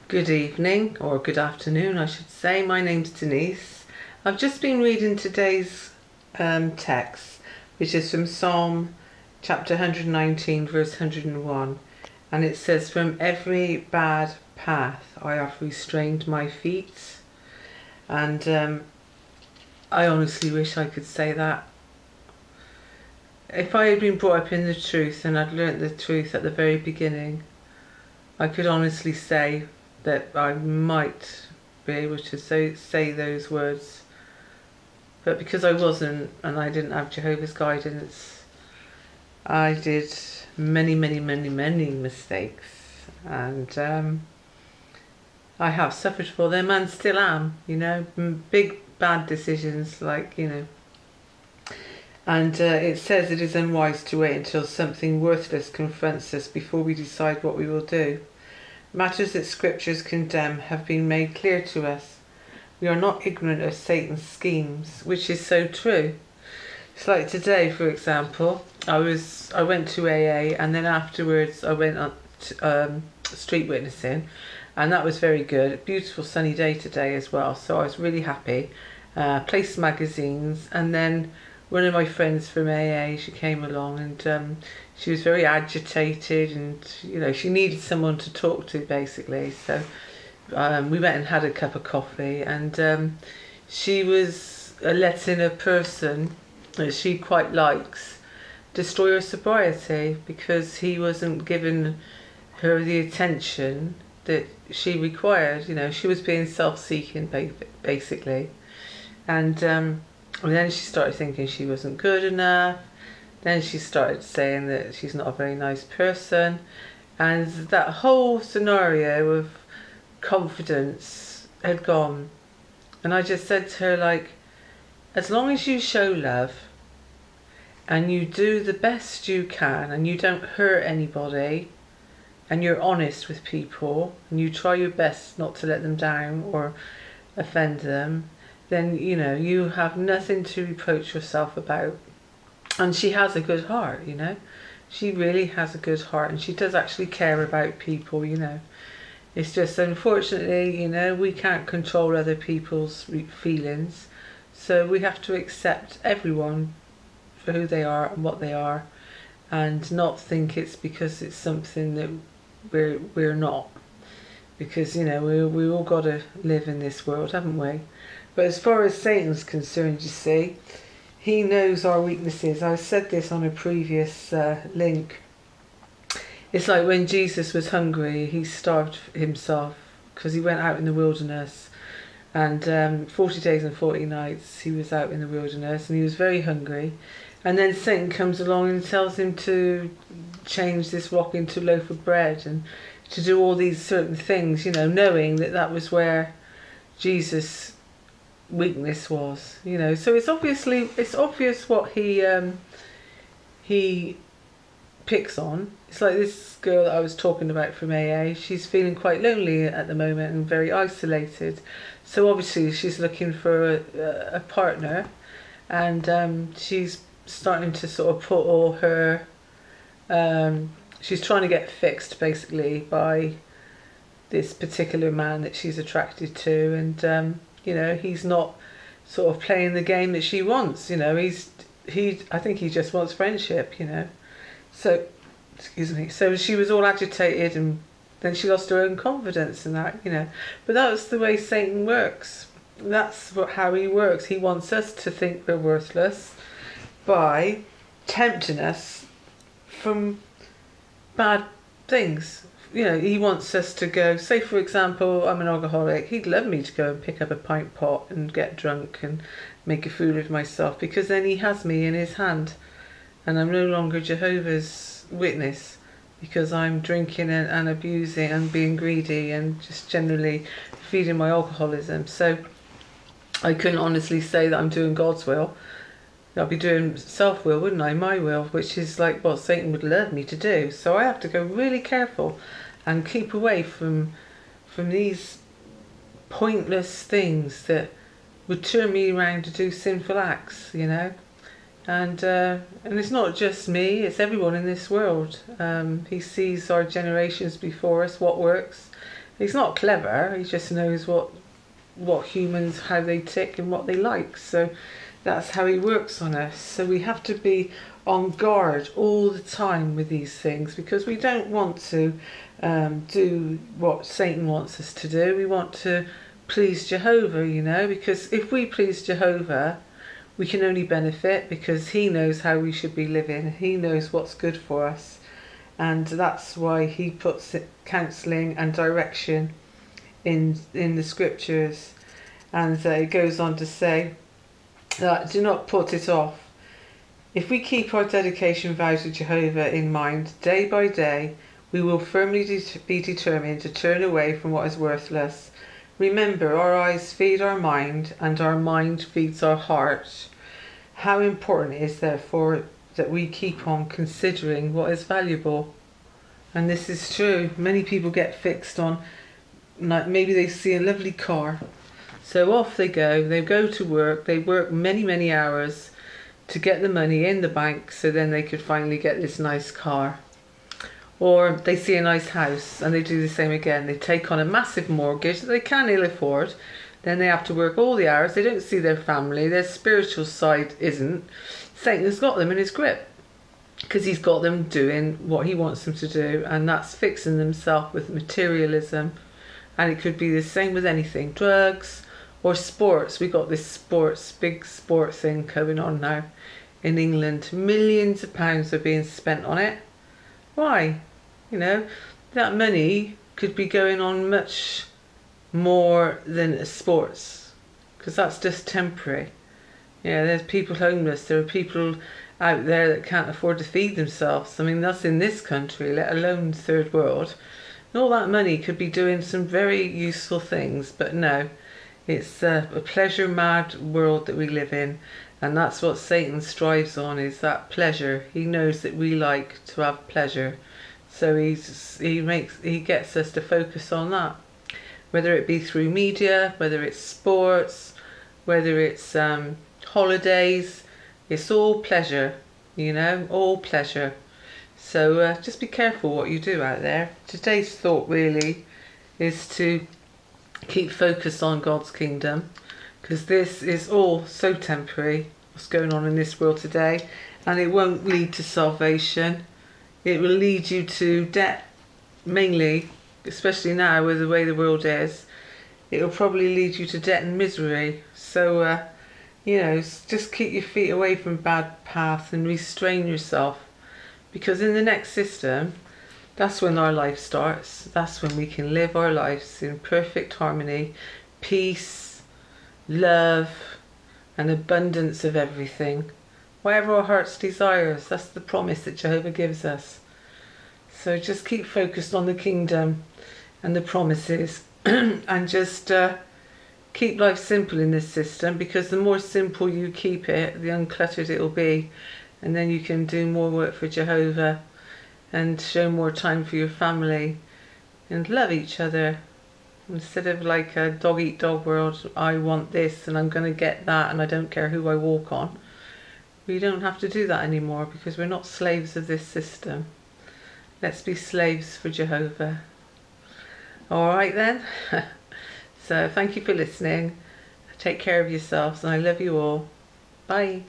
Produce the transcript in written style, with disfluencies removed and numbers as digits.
Good evening, or good afternoon I should say. My name's Denise. I've just been reading today's text, which is from Psalm chapter 119 verse 101, and it says, "From every bad path I have restrained my feet." And I honestly wish I could say that. If I had been brought up in the truth and I'd learnt the truth at the very beginning, I could honestly say that I might be able to say those words. But because I wasn't, and I didn't have Jehovah's guidance, I did many mistakes. And I have suffered for them and still am, big bad decisions And it says it is unwise to wait until something worthless confronts us before we decide what we will do. Matters that scriptures condemn have been made clear to us. We are not ignorant of Satan's schemes, which is so true. It's like today, for example, I went to AA, and then afterwards I went on to, street witnessing, and that was very good. Beautiful sunny day today as well, so I was really happy. Placed magazines, and then one of my friends from AA, she came along, and she was very agitated, and she needed someone to talk to basically. So we went and had a cup of coffee, and she was letting a person that she quite likes destroy her sobriety because he wasn't giving her the attention that she required. She was being self-seeking basically, and then she started thinking she wasn't good enough. Then she started saying that she's not a very nice person. And that whole scenario of confidence had gone. And I just said to her, as long as you show love and you do the best you can and you don't hurt anybody and you're honest with people and you try your best not to let them down or offend them, then you have nothing to reproach yourself about. And she has a good heart, she really has a good heart, and she does actually care about people. It's just unfortunately, we can't control other people's feelings, so we have to accept everyone for who they are and what they are, and not think it's because it's something that we're not, because we all got to live in this world, haven't we? But as far as Satan's concerned, you see, he knows our weaknesses. I said this on a previous link. It's like when Jesus was hungry, he starved himself because he went out in the wilderness, and 40 days and 40 nights he was out in the wilderness, and he was very hungry. And then Satan comes along and tells him to change this rock into a loaf of bread and to do all these certain things, knowing that that was where Jesus' weakness was. So it's obvious what he picks on. It's like this girl that I was talking about from AA. She's feeling quite lonely at the moment and very isolated, so obviously she's looking for a partner, and she's starting to sort of put all her she's trying to get fixed basically by this particular man that she's attracted to, and he's not sort of playing the game that she wants. I think he just wants friendship. So, excuse me. So she was all agitated, and then she lost her own confidence and that. But that's the way Satan works. That's how he works. He wants us to think we're worthless by tempting us from bad things. He wants us to go, say for example, I'm an alcoholic. He'd love me to go and pick up a pint pot and get drunk and make a fool of myself, because then he has me in his hand and I'm no longer Jehovah's Witness, because I'm drinking and abusing and being greedy and just generally feeding my alcoholism. So I couldn't honestly say that I'm doing God's will. I'd be doing self-will, wouldn't I? My will, which is like what Satan would love me to do. So I have to go really careful and keep away from these pointless things that would turn me around to do sinful acts, And it's not just me, it's everyone in this world. He sees our generations before us, what works He's not clever, he just knows what humans, how they tick and what they like. So that's how he works on us. So we have to be on guard all the time with these things, because we don't want to do what Satan wants us to do. We want to please Jehovah, you know, because if we please Jehovah, we can only benefit, because he knows how we should be living. He knows what's good for us. And that's why he puts counselling and direction in the scriptures. And it goes on to say that do not put it off. If we keep our dedication vow to Jehovah in mind day by day, we will firmly be determined to turn away from what is worthless. Remember, our eyes feed our mind, and our mind feeds our heart. How important it is, therefore, that we keep on considering what is valuable. And this is true. Many people get fixed on, like, maybe they see a lovely car, so off they go to work, they work many, many hours to get the money in the bank so then they could finally get this nice car. Or they see a nice house and they do the same again. They take on a massive mortgage that they can't ill afford. Then they have to work all the hours. They don't see their family. Their spiritual side isn't. Satan's got them in his grip, because he's got them doing what he wants them to do, and that's fixing themselves with materialism. And it could be the same with anything, drugs or sports. We got this big sport thing going on now in England. Millions of pounds are being spent on it. Why? You know, that money could be going on much more than sports, because that's just temporary. Yeah, there's people homeless, there are people out there that can't afford to feed themselves. I mean, that's in this country, let alone third world. And all that money could be doing some very useful things, but no, it's a pleasure mad world that we live in, and that's what Satan strives on, is that pleasure. He knows that we like to have pleasure, so he gets us to focus on that, whether it be through media, whether it's sports, whether it's holidays. It's all pleasure, you know, all pleasure. So just be careful what you do out there. Today's thought really is to keep focused on God's kingdom, because this is all so temporary, what's going on in this world today, and it won't lead to salvation. It will lead you to debt, mainly, especially now with the way the world is. It will probably lead you to debt and misery. So you know, just keep your feet away from bad paths and restrain yourself, because in the next system, that's when our life starts. That's when we can live our lives in perfect harmony, peace, love, and abundance of everything. Whatever our heart's desires, that's the promise that Jehovah gives us. So just keep focused on the kingdom and the promises and just keep life simple in this system, because the more simple you keep it, the uncluttered it will be, and then you can do more work for Jehovah and show more time for your family and love each other, instead of like a dog eat dog world. I want this and I'm going to get that, and I don't care who I walk on. We don't have to do that anymore, because we're not slaves of this system. Let's be slaves for Jehovah. All right then. So thank you for listening. Take care of yourselves, and I love you all. Bye.